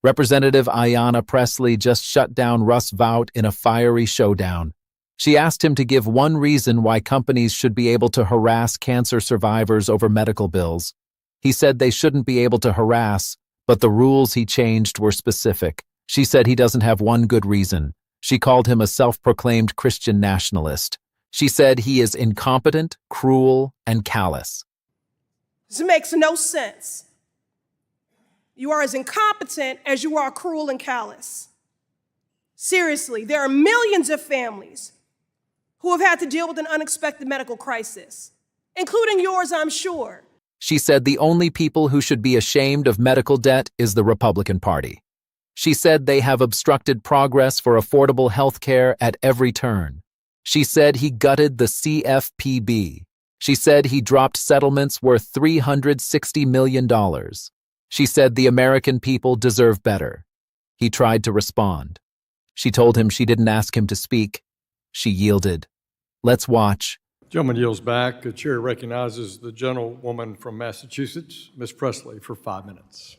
Representative Ayanna Pressley just shut down Russ Vought in a fiery showdown. She asked him to give one reason why companies should be able to harass cancer survivors over medical bills. He said they shouldn't be able to harass, but the rules he changed were specific. She said he doesn't have one good reason. She called him a self-proclaimed Christian nationalist. She said he is incompetent, cruel, and callous. This makes no sense. You are as incompetent as you are cruel and callous. Seriously, there are millions of families who have had to deal with an unexpected medical crisis, including yours, I'm sure. She said the only people who should be ashamed of medical debt is the Republican Party. She said they have obstructed progress for affordable health care at every turn. She said he gutted the CFPB. She said he dropped settlements worth $360 million. She said the American people deserve better. He tried to respond. She told him she didn't ask him to speak. She yielded. Let's watch. Gentleman yields back. The chair recognizes the gentlewoman from Massachusetts, Ms. Pressley, for 5 minutes.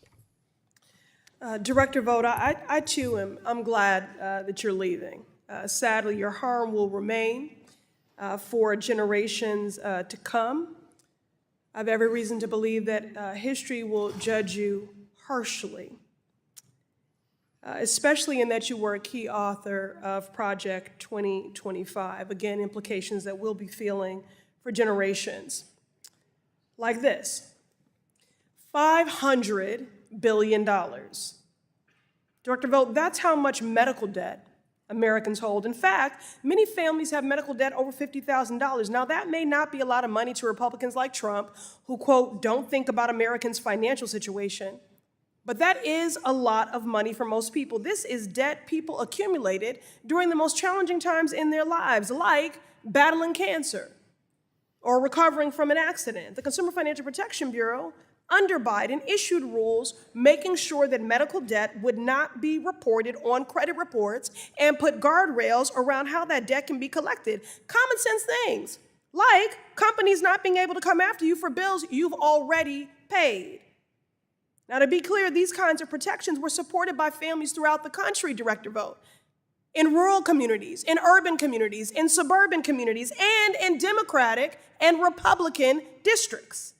Director Vought, I too I'm glad that you're leaving. Sadly, your harm will remain for generations to come. I have every reason to believe that history will judge you harshly, especially in that you were a key author of Project 2025. Again, implications that we'll be feeling for generations. Like this, $500 billion. Director Vought, that's how much medical debt Americans hold. In fact, many families have medical debt over $50,000. Now, that may not be a lot of money to Republicans like Trump, who, quote, don't think about Americans' financial situation. But that is a lot of money for most people. This is debt people accumulated during the most challenging times in their lives, like battling cancer or recovering from an accident. The Consumer Financial Protection Bureau, under Biden, issued rules making sure that medical debt would not be reported on credit reports and put guardrails around how that debt can be collected. Common sense things, like companies not being able to come after you for bills you've already paid. Now, to be clear, these kinds of protections were supported by families throughout the country, Director Vought, in rural communities, in urban communities, in suburban communities, and in Democratic and Republican districts.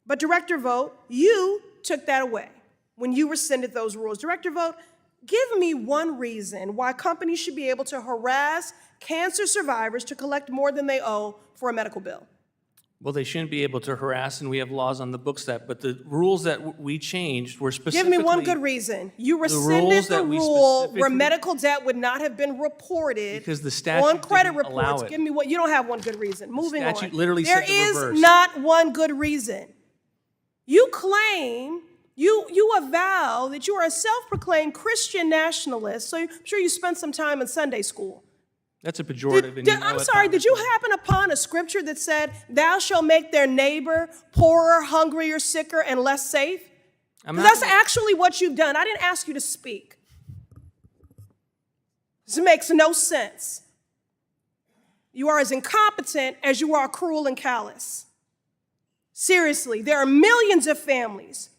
But Director Vought, you took that away when you rescinded those rules. Director Vought, give me one reason why companies should be able to harass cancer survivors to collect more than they owe for a medical bill. Well, they shouldn't be able to harass, and we have laws on the books but the rules that we changed were specifically— Give me one good reason. You rescinded the rule where medical debt would not have been reported because the statute on credit didn't allow reports. it. Give me what, you don't have one good reason. Moving on. The statute literally there said the is reverse. not one good reason. You claim, you avow that you are a self-proclaimed Christian nationalist, so I'm sure you spent some time in Sunday school. That's a pejorative. I'm sorry, did you happen upon a scripture that said, thou shalt make their neighbor poorer, hungrier, sicker, and less safe? That's actually what you've done. I didn't ask you to speak. This makes no sense. You are as incompetent as you are cruel and callous. Seriously, there are millions of families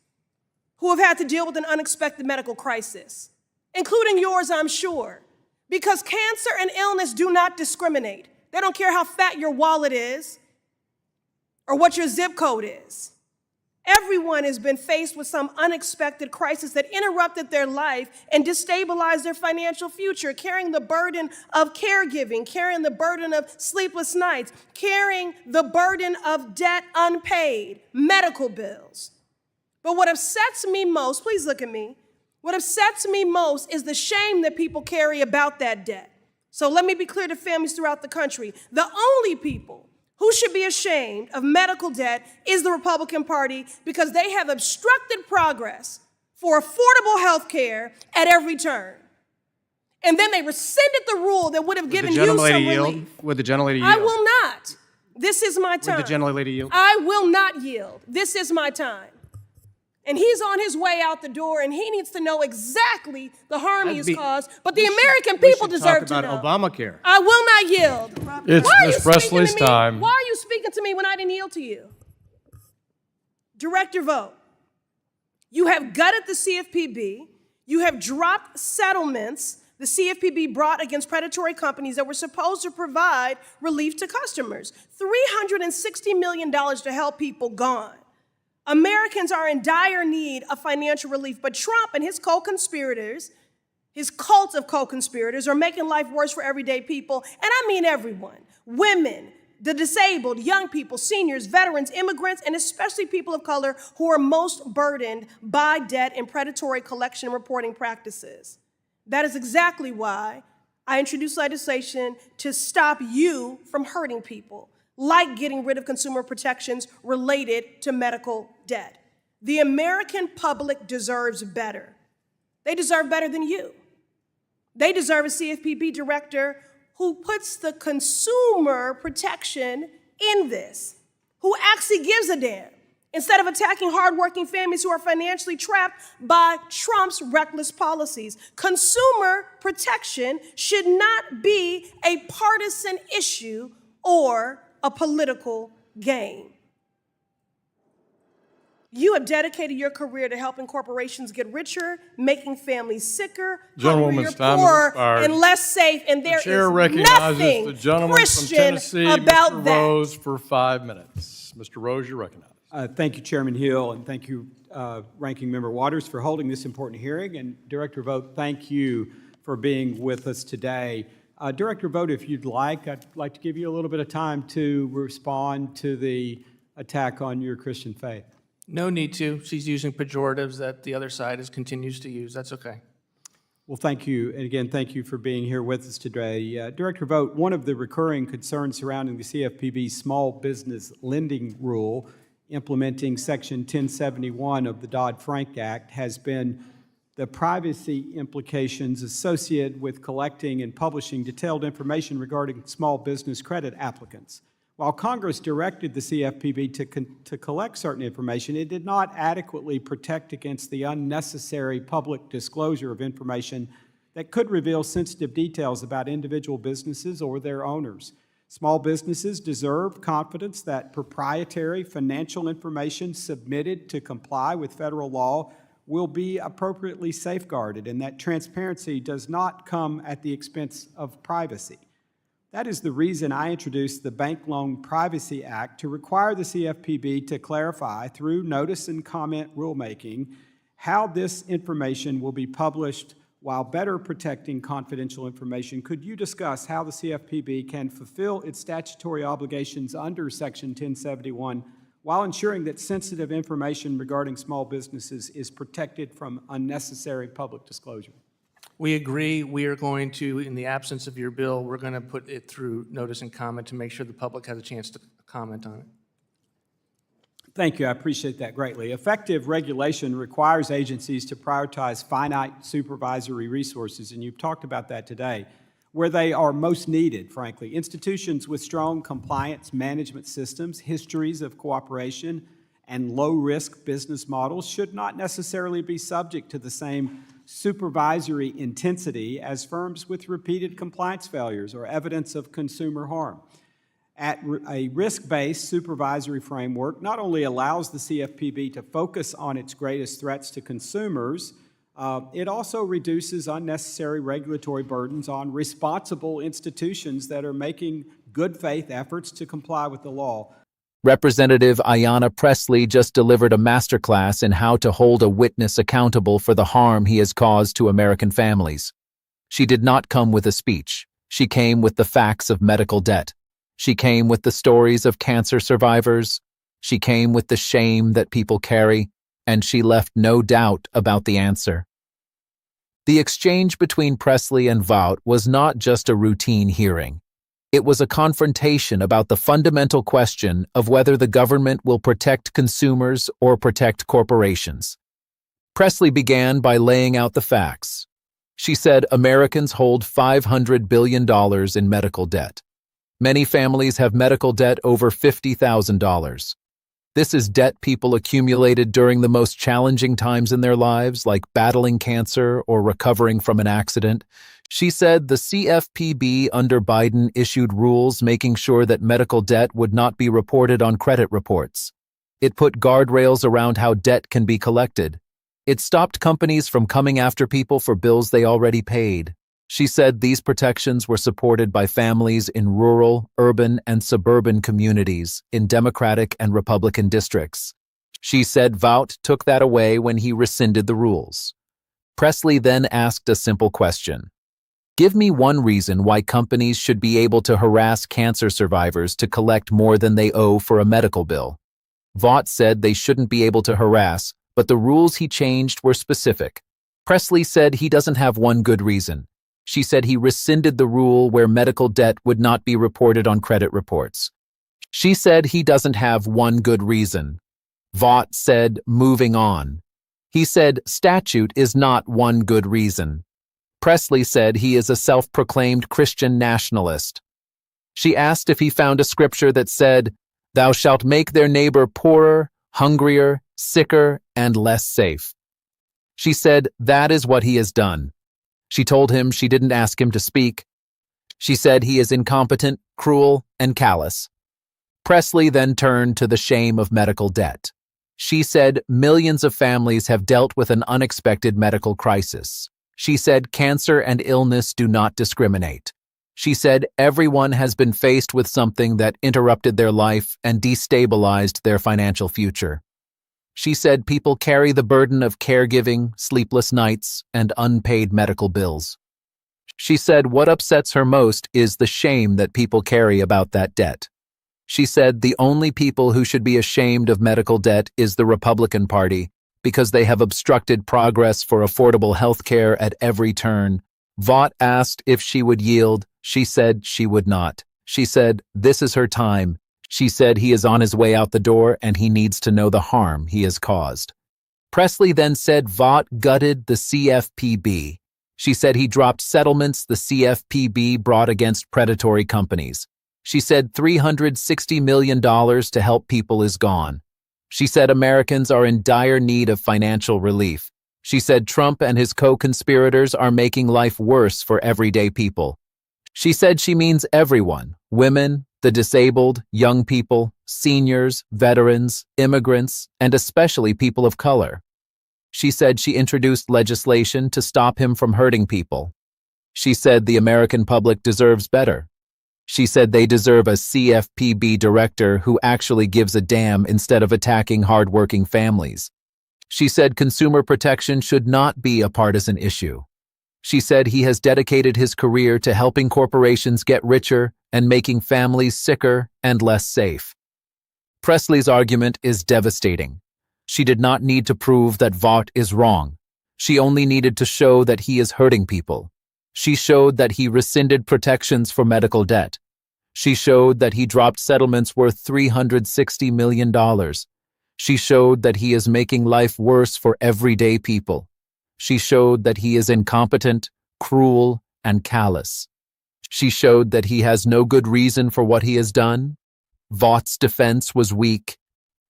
who have had to deal with an unexpected medical crisis, including yours, I'm sure. Because cancer and illness do not discriminate. They don't care how fat your wallet is or what your zip code is. Everyone has been faced with some unexpected crisis that interrupted their life and destabilized their financial future, carrying the burden of caregiving, carrying the burden of sleepless nights, carrying the burden of debt unpaid, medical bills. But what upsets me most, please look at me, what upsets me most is the shame that people carry about that debt. So let me be clear to families throughout the country. The only people who should be ashamed of medical debt is the Republican Party, because they have obstructed progress for affordable health care at every turn. And then they rescinded the rule that would have given you some relief. Would the gentlelady yield? I will not. This is my time. Would the gentlelady yield? I will not yield. This is my time. And he's on his way out the door, and he needs to know exactly the harm he's caused. But the American people deserve to know. Talk about Obamacare. I will not yield. It's Ms. Pressley's time. Why are you speaking to me when I didn't yield to you? Director Vought, you have gutted the CFPB. You have dropped settlements the CFPB brought against predatory companies that were supposed to provide relief to customers. $360 million to help people gone. Americans are in dire need of financial relief, but Trump and his co-conspirators, his cult of co-conspirators, are making life worse for everyday people, and I mean everyone. Women, the disabled, young people, seniors, veterans, immigrants, and especially people of color who are most burdened by debt and predatory collection and reporting practices. That is exactly why I introduced legislation to stop you from hurting people, like getting rid of consumer protections related to medical debt. The American public deserves better. They deserve better than you. They deserve a CFPB director who puts the consumer protection in this, who actually gives a damn, instead of attacking hardworking families who are financially trapped by Trump's reckless policies. Consumer protection should not be a partisan issue or a political game. You have dedicated your career to helping corporations get richer, making families sicker, hungrier, poorer, and less safe, and there is nothing the gentleman Christian from Tennessee, about Mr. that. Rose, for 5 minutes. Mr. Rose, you're recognized. Thank you, Chairman Hill, and thank you, Ranking Member Waters, for holding this important hearing. And Director Vought, thank you for being with us today. Director Vought, if you'd like, I'd like to give you a little bit of time to respond to the attack on your Christian faith. No need to. She's using pejoratives that the other side continues to use. That's okay. Well, thank you. And again, thank you for being here with us today. Director Vought, one of the recurring concerns surrounding the CFPB's small business lending rule implementing Section 1071 of the Dodd-Frank Act has been the privacy implications associated with collecting and publishing detailed information regarding small business credit applicants. While Congress directed the CFPB to collect certain information, it did not adequately protect against the unnecessary public disclosure of information that could reveal sensitive details about individual businesses or their owners. Small businesses deserve confidence that proprietary financial information submitted to comply with federal law will be appropriately safeguarded and that transparency does not come at the expense of privacy. That is the reason I introduced the Bank Loan Privacy Act to require the CFPB to clarify through notice and comment rulemaking how this information will be published while better protecting confidential information. Could you discuss how the CFPB can fulfill its statutory obligations under Section 1071 while ensuring that sensitive information regarding small businesses is protected from unnecessary public disclosure? We agree. We are going to, in the absence of your bill, we're going to put it through notice and comment to make sure the public has a chance to comment on it. Thank you. I appreciate that greatly. Effective regulation requires agencies to prioritize finite supervisory resources, and you've talked about that today, where they are most needed, frankly. Institutions with strong compliance management systems, histories of cooperation, and low-risk business models should not necessarily be subject to the same supervisory intensity as firms with repeated compliance failures or evidence of consumer harm. A risk-based supervisory framework not only allows the CFPB to focus on its greatest threats to consumers, it also reduces unnecessary regulatory burdens on responsible institutions that are making good faith efforts to comply with the law. Representative Ayanna Pressley just delivered a masterclass in how to hold a witness accountable for the harm he has caused to American families. She did not come with a speech. She came with the facts of medical debt. She came with the stories of cancer survivors. She came with the shame that people carry, and she left no doubt about the answer. The exchange between Pressley and Vought was not just a routine hearing. It was a confrontation about the fundamental question of whether the government will protect consumers or protect corporations. Pressley began by laying out the facts. She said Americans hold $500 billion in medical debt. Many families have medical debt over $50,000. This is debt people accumulated during the most challenging times in their lives, like battling cancer or recovering from an accident. She said the CFPB under Biden issued rules making sure that medical debt would not be reported on credit reports. It put guardrails around how debt can be collected. It stopped companies from coming after people for bills they already paid. She said these protections were supported by families in rural, urban, and suburban communities in Democratic and Republican districts. She said Vought took that away when he rescinded the rules. Pressley then asked a simple question. Give me one reason why companies should be able to harass cancer survivors to collect more than they owe for a medical bill. Vought said they shouldn't be able to harass, but the rules he changed were specific. Pressley said he doesn't have one good reason. She said he rescinded the rule where medical debt would not be reported on credit reports. She said he doesn't have one good reason. Vought said, moving on. He said statute is not one good reason. Pressley said he is a self-proclaimed Christian nationalist. She asked if he found a scripture that said, "Thou shalt make their neighbor poorer, hungrier, sicker, and less safe." She said that is what he has done. She told him she didn't ask him to speak. She said he is incompetent, cruel, and callous. Pressley then turned to the shame of medical debt. She said millions of families have dealt with an unexpected medical crisis. She said cancer and illness do not discriminate. She said everyone has been faced with something that interrupted their life and destabilized their financial future. She said people carry the burden of caregiving, sleepless nights, and unpaid medical bills. She said what upsets her most is the shame that people carry about that debt. She said the only people who should be ashamed of medical debt is the Republican Party because they have obstructed progress for affordable health care at every turn. Vought asked if she would yield. She said she would not. She said this is her time. She said he is on his way out the door and he needs to know the harm he has caused. Pressley then said Vought gutted the CFPB. She said he dropped settlements the CFPB brought against predatory companies. She said $360 million to help people is gone. She said Americans are in dire need of financial relief. She said Trump and his co-conspirators are making life worse for everyday people. She said she means everyone, women, the disabled, young people, seniors, veterans, immigrants, and especially people of color. She said she introduced legislation to stop him from hurting people. She said the American public deserves better. She said they deserve a CFPB director who actually gives a damn instead of attacking hardworking families. She said consumer protection should not be a partisan issue. She said he has dedicated his career to helping corporations get richer and making families sicker and less safe. Pressley's argument is devastating. She did not need to prove that Vought is wrong. She only needed to show that he is hurting people. She showed that he rescinded protections for medical debt. She showed that he dropped settlements worth $360 million. She showed that he is making life worse for everyday people. She showed that he is incompetent, cruel, and callous. She showed that he has no good reason for what he has done. Vaught's defense was weak.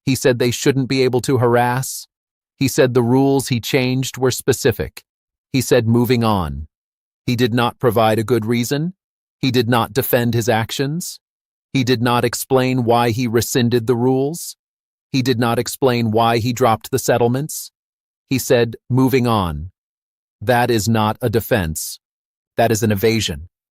He said they shouldn't be able to harass. He said the rules he changed were specific. He said moving on. He did not provide a good reason. He did not defend his actions. He did not explain why he rescinded the rules. He did not explain why he dropped the settlements. He said, moving on. That is not a defense. That is an evasion.